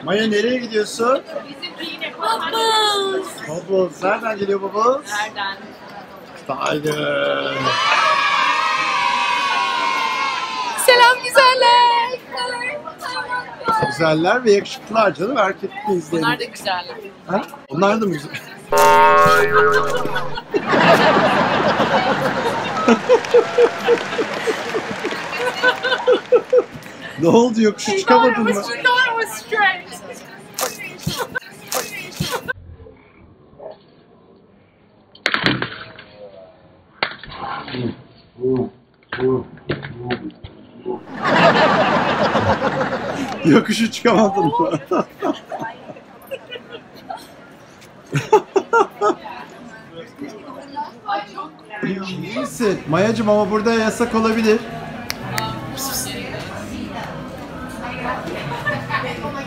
Maya nereye gidiyorsun? Bubbles. Bubbles. Nereden geliyor Bubbles? Nereden? Tiger. Selam güzeller. Güzeller ve yakışıklılar canım. Erkekli izleyelim. Bunlar da güzeller. Ha? Onlar da mı güzel? Ne oldu? Yokuşu çıkamadın mı? Yokuşu çıkamadın mı? İyi misin? Mayacım ama burada yasak olabilir.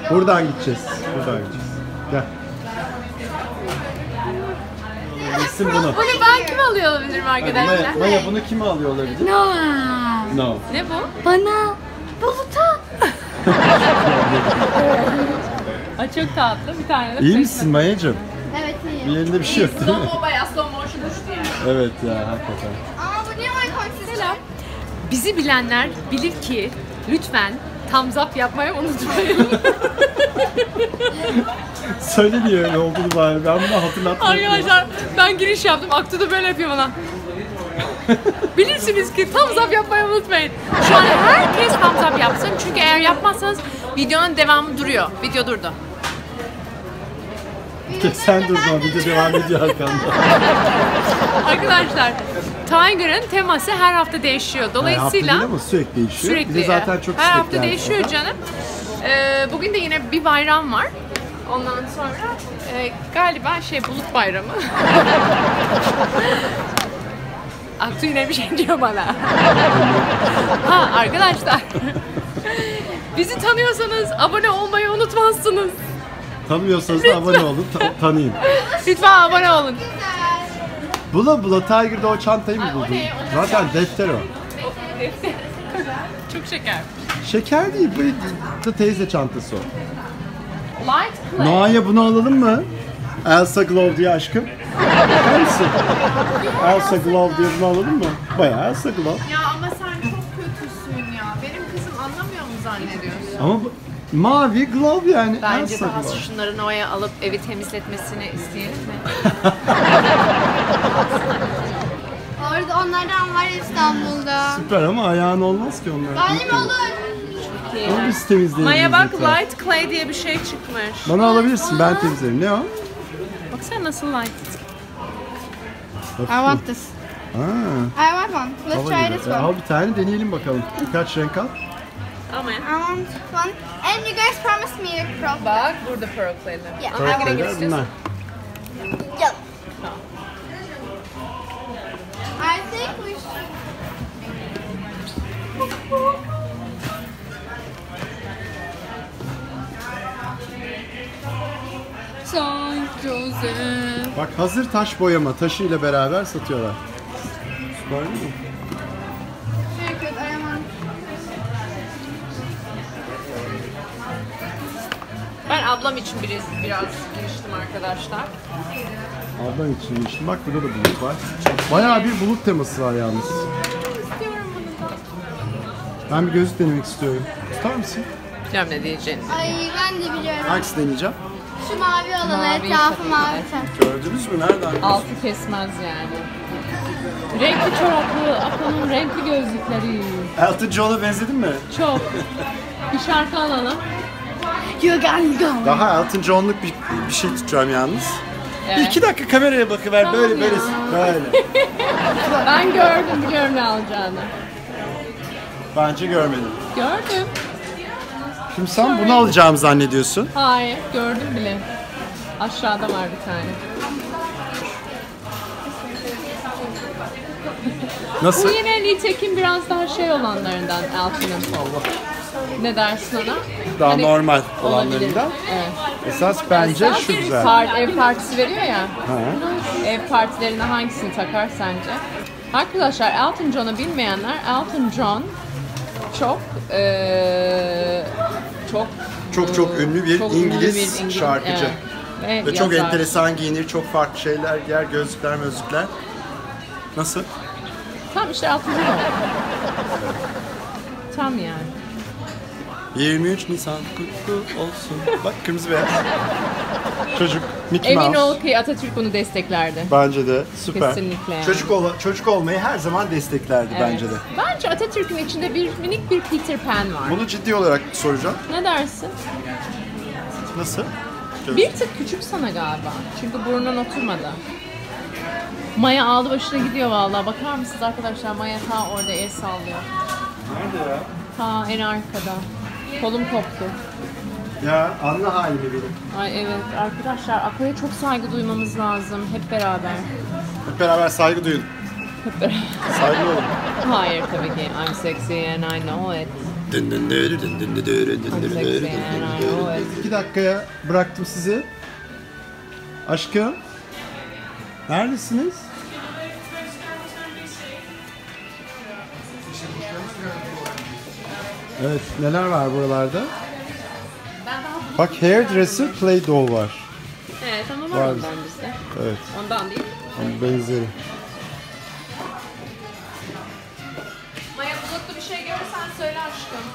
Buradan gideceğiz. Buradan gideceğiz. Gel. Bilsin bunu. Bunu ben kim alıyor olabilirim arkadaşlar? Maya bunu kim alıyor olabilir? No. No. Ne bu? Bana. Buluta. Ay çok tatlı bir tane de. İyi misin Mayacım? Evet iyiyim. Bir yerinde bir şey yok değil mi? Slow mo bayağı slow motion uçtu yani. Evet ya hakikaten. Ama bu niye koysuz? Selam. Bizi bilenler bilir ki lütfen thumbs up yapmayı unutmayın. Söyle diye öyle olduğunu bari. Ben bunu hatırlatmıyorum. Arkadaşlar ben giriş yaptım. Aktu da böyle yapıyor bana. Bilirsiniz ki thumbs up yapmayı unutmayın. Şu an herkes thumbs up yapsın. Çünkü eğer yapmazsanız videonun devamı duruyor. Video durdu. Sen dur zaman video devam ediyor arkanda. Arkadaşlar Tiger'ın teması her hafta değişiyor. Hafta Dolayısıyla değil ama sürekli değişiyor. sürekli Bir de zaten çok her hafta istekli değişiyor sonra. canım. Bugün de yine bir bayram var. Ondan sonra galiba Bulut Bayramı. Aktu yine bir şey diyor bana. Ha arkadaşlar. Bizi tanıyorsanız abone olmayı unutmazsınız. Tanımıyorsanız da abone olun, tanıyın. Lütfen abone olun. Bula bula Tiger'da o çantayı mı Ay, o buldun? ne? O Zaten defter o. Çok şeker. Şeker değil, bu teyze çantası o. Light clay. Noah'ya bunu alalım mı? Elsa Glove diye aşkım. Bakar mısın? Elsa Glove diye bunu alalım mı? Bayağı Elsa Glove. Ya ama sen çok kötüsün ya. Benim kızım anlamıyor mu zannediyorsun? Ama bu mavi glove yani. Bence Elsa daha Glove. şunları Noah'ya alıp evi temizletmesini isteyelim mi? Orada onlardan var İstanbul'da. Süper ama ayağın olmaz ki onlar. Benim olur. Onu biz temizleyelim. Maya bak lütfen. light clay diye bir şey çıkmış. Bana alabilirsin, ben temizlerim. Ne o? Baksana nasıl light. I want this. Aa, I want one. Let's hava try gibi. this one. Al bir tane deneyelim bakalım. Kaç renk al? Ama I want one. And you guys promised me a crop. bak burada pearl clay'ler. Yeah. Hangi rengi Bunlar. istiyorsun? Yellow. I think we should. Saint Joseph. Bak hazır taş boyama, taşıyla beraber satıyorlar. Süper değil mi? Very good. I want. Ben ablam için biraz giriştim arkadaşlar. Ablan için işte. Bak burada da bulut var. Bayağı bir bulut teması var yalnız. İstiyorum bunu da. Ben bir gözlük denemek istiyorum. Tutar mısın? Bilmiyorum ne diyeceğini. Ay ben de biliyorum. Hangisi deneyeceğim? Şu mavi olanı Mavi etrafı tabii mavi. Gördünüz mü? Nereden? Altı kesmez yani. Renkli çoraplı, Apo'nun renkli gözlükleri. Elton John'a benzedin mi? Çok. Bir şarkı alalım. You can go. Daha Elton John'luk bir şey tutacağım yalnız. Evet. 2 dakika kameraya bakıver. Tamam Böyle ya. böyle. Böyle. Ben gördüm, biliyorum ne alacağını. Bence görmedim. Gördüm. Şimdi sen bunu alacağımı zannediyorsun. Hayır, gördüm bile. Aşağıda var bir tane. Nasıl? Bu yine nitekim biraz daha şey olanlarından Elton'un. Ne dersin ona? Daha Hani normal olabilir. olanlarından. Evet. Esas bence şu güzel. Ev partisi veriyor ya. Ha. Ev partilerine hangisini takar sence? Arkadaşlar Elton John'u bilmeyenler, Elton John çok çok ünlü bir Çok ünlü İngiliz bir İngiliz, şarkıcı. evet. Ve çok yazar. enteresan giyinir, çok farklı şeyler giyer, gözlükler. Nasıl? Tam işte 60 oldu. Tam yani. 23 Nisan kutlu olsun. Bak kırmızı beyaz. Çocuk, Mickey Emin Mouse. ol ki Atatürk onu desteklerdi. Bence de süper. Kesinlikle yani. Çocuk olmayı her zaman desteklerdi bence de. Bence Atatürk'ün içinde minik bir Peter Pan var. Bunu ciddi olarak soracağım. Ne dersin? Nasıl? Bir tık küçük sana galiba. Çünkü burnun oturmadı. Maya aldı başına gidiyor vallahi. Bakar mısınız arkadaşlar? Maya ta orada el sallıyor. Nerede ya? Ta en arkada. Kolum koptu. Ya anla halimi benim. Ay evet arkadaşlar Ako'ya çok saygı duymamız lazım. Hep beraber. Hep beraber saygı duyun. Hep beraber. Saygı olun. Hayır tabii ki. I'm sexy and I know it. I'm sexy and I know it. 2 dakikaya bıraktım sizi. Aşkım. Neredesiniz? Evet, neler var buralarda? Bak hairdresser play doll var. Evet ama var Var. ondan bizde. Evet, Ondan değil. onun benzeri. Maya bulutlu bir şey görürsen söyle aşkım.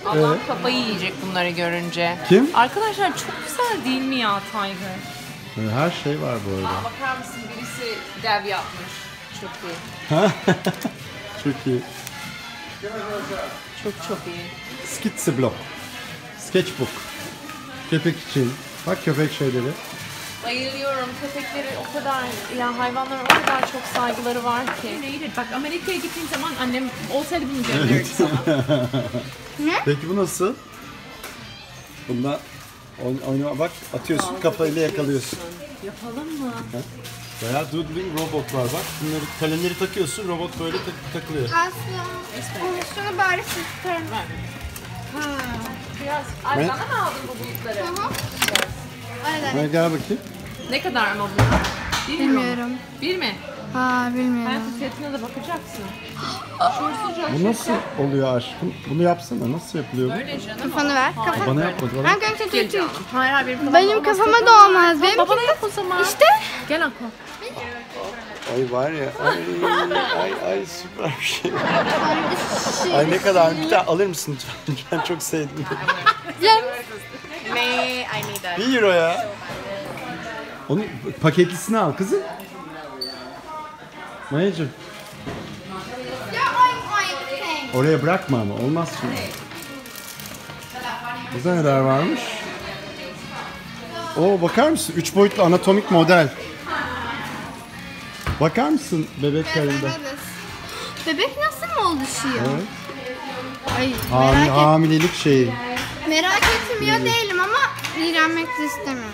Allah Evet. kafayı yiyecek bunları görünce. Kim? Arkadaşlar çok güzel değil mi ya Tiger? Her şey var bu arada. Aa, bakar mısın birisi dev yapmış. Çok iyi. Çok iyi. Çok iyi. Skizzeblok. Sketchbook. Köpek için. Bak köpek şeyleri. Bayılıyorum. Köpekleri o kadar, ya hayvanlara o kadar çok saygıları var ki. Bak Amerika'ya gittiğim zaman annem olsaydı bunu gönderirdi sana. Peki bu nasıl? Bunda oynama bak atıyorsun kafayla yakalıyorsun. Yapalım mı? Bayağı doodling robot var bak. Bunları kalemleri takıyorsun robot böyle takılıyor. Aslında şunu bari siz tutarım. Biraz. Ay Ne? bana mı aldın bu bulutları? Aynen. Hadi gel bakayım. Ne kadar ama bu? Bir mi? Bilmiyorum. Bir mi? Ha bilmiyorum. Hayatın fiyatına da bakacaksın. Bu nasıl oluyor aşkım? Bunu yapsana. Nasıl yapılıyor bu? Böyle canım. Kafanı ver. Hayır. Bana yapmadı bana. I'm going to do it. Hayır hayır benim Benim kafama da olmaz. Benim Babana yap o zaman. İşte. Gel Ako. Ay var ya. Ay süper bir şey. Şey. Ay ne kadar. Bir tane alır mısın lütfen? Ben çok sevdim. May I need that? 1 euro ya. Onun paketlisini al kızım. Mayacığım. Oraya bırakma ama olmaz şimdi. Burada neler varmış? Oo bakar mısın? 3 boyutlu anatomik model. Bakar mısın bebek karında? Bebek nasıl mı oluşuyor? Evet. Ay merak, Hamilelik şeyi. merak etmiyor değilim ama iğrenmek de istemiyorum.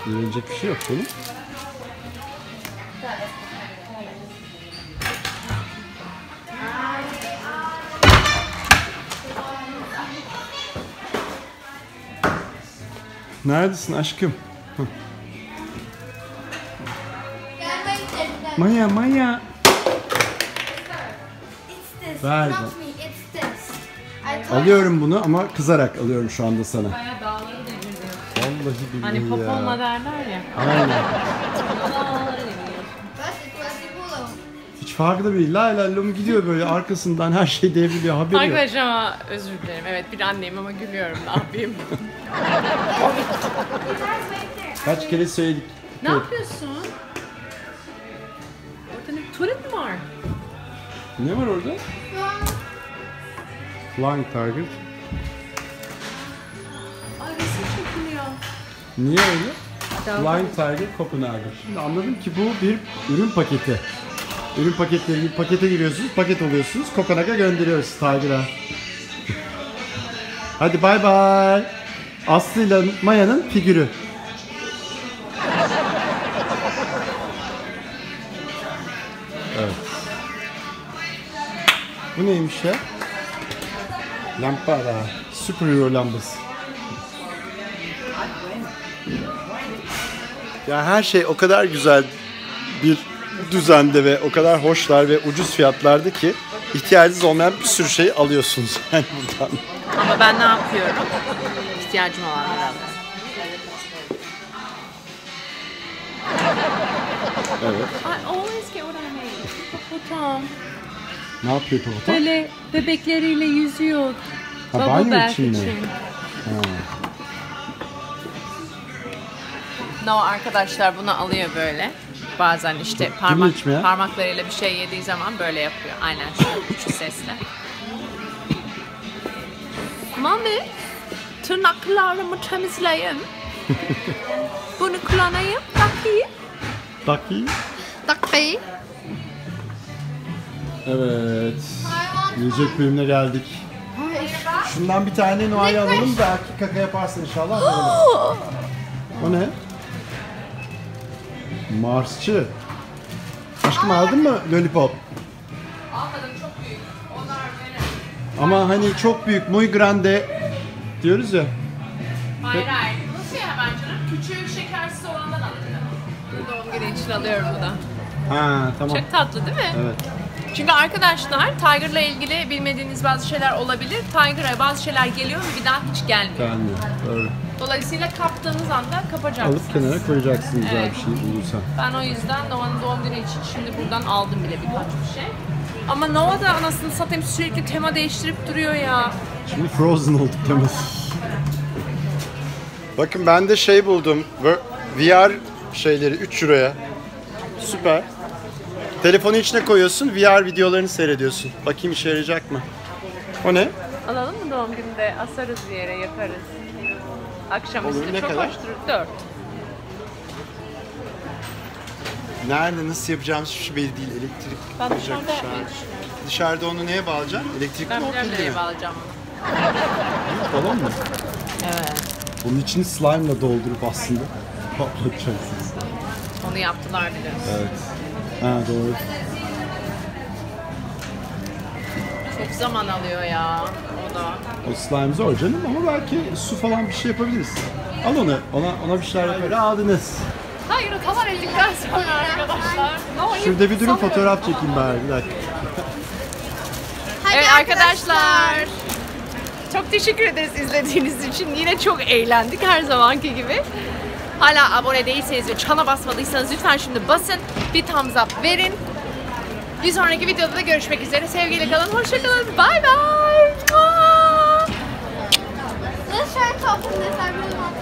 Yiyecek bir şey yok canım. Neredesin aşkım? Maya, Maya. Ver. Alıyorum bunu ama kızarak alıyorum şu anda sana. Bayağı dağları deviriyor. Vallahi billahi Hani poponla ya. derler ya. Aynen. Dağları deviriyor. Hiç farkında değil. La la lom gidiyor böyle arkasından her şey devriliyor. Haberi yok. Arkadaşlar ama özür dilerim. Evet bir anneyim ama gülüyorum. Ne yapayım? Kaç kere söyledik. Ne yapıyorsun? Orada ne? Tuvalet mi var? Ne var orada? Flying Target. Ay resim çekiliyor. Niye öyle? Flying Target Copenhagen. Şimdi anladım ki bu bir ürün paketi. Ürün paketleri gibi pakete giriyorsunuz, paket oluyorsunuz. Kopenhag'a gönderiyoruz Tiger'a. Hadi bay bay. Aslı ile Maya'nın figürü. Evet. Bu neymiş ya? Lampada. Superhero lambası. Ya her şey o kadar güzel bir düzende ve o kadar hoşlar ve ucuz fiyatlarda ki ihtiyacınız olmayan bir sürü şey alıyorsunuz yani buradan. Ama ben ne yapıyorum? İhtiyacım olanları alıyorum. Evet. I always get what I need. Hipopotam. Ne yapıyor hipopotam? Böyle bebekleriyle yüzüyor. Ha, Bubble banyo bath için mi? için. Ha. No arkadaşlar bunu alıyor böyle. Bazen işte içmiyor? parmaklarıyla bir şey yediği zaman böyle yapıyor. Aynen şu sesle. Mami, tırnaklarımı temizleyin. Bunu kullanayım. Bakayım. Bakayım. Ducky. Evet. Yiyecek bölümüne geldik. Şundan bir tane Noah'ya alalım. Belki kaka yaparsın inşallah. O ne? Marsçı. Aşkım aldın mı lollipop? Almadım çok büyük. Onlar benim. Ama hani çok büyük, muy grande diyoruz ya. Hayır hayır. Nasıl ya bence? Küçük şekersiz olandan alacağım. Doğum günü için alıyorum bu da. Ha tamam. Çok tatlı değil mi? Evet. Çünkü arkadaşlar Tiger'la ilgili bilmediğiniz bazı şeyler olabilir. Tiger'a bazı şeyler geliyor ve bir daha hiç gelmiyor. Gelmiyor. Doğru. Dolayısıyla kaptığınız anda kapacaksınız. Alıp kenara koyacaksın güzel Evet. bir şey bulursan. Ben o yüzden Noah'nın doğum günü için şimdi buradan aldım bile birkaç bir şey. Ama Noah da anasını satayım sürekli tema değiştirip duruyor ya. Şimdi Frozen olduk demez. Bakın ben de şey buldum. VR şeyleri 3 euroya. Süper. Telefonu içine koyuyorsun, VR videolarını seyrediyorsun. Bakayım işe yarayacak mı? O ne? Alalım mı doğum gününde? Asarız bir yere yakarız. Akşamüstü Olur, ne çok kadar? hoş durur. 4. Nerede, nasıl yapacağımız hiçbir şey belli değil. Elektrik Ben olacak dışarıda yapmayı Dışarıda onu neye bağlayacaksın? Elektrikli Ben mi? biliyorum Pilli mi? nereye bağlayacağım bunu. Balon mu? Evet. Bunun içini slime'la doldurup aslında patlatacaksınız. Onu yaptılar biliyorsun. Evet. Ha doğru. Çok zaman alıyor ya o da. O slime zor canım ama belki su falan bir şey yapabiliriz. Al onu, ona bir şeyler yapar. Aldınız. Hayır o tavan eldikten sonra arkadaşlar. Şurada bir durun fotoğraf çekeyim bari bir dakika. Evet arkadaşlar. Çok teşekkür ederiz izlediğiniz için. Yine çok eğlendik her zamanki gibi. Hala abone değilseniz ve çana basmadıysanız lütfen şimdi basın. Bir thumbs up verin. Bir sonraki videoda da görüşmek üzere. Sevgiyle kalın. Hoşça kalın. Bye bye. Let's try and talk from this. I really want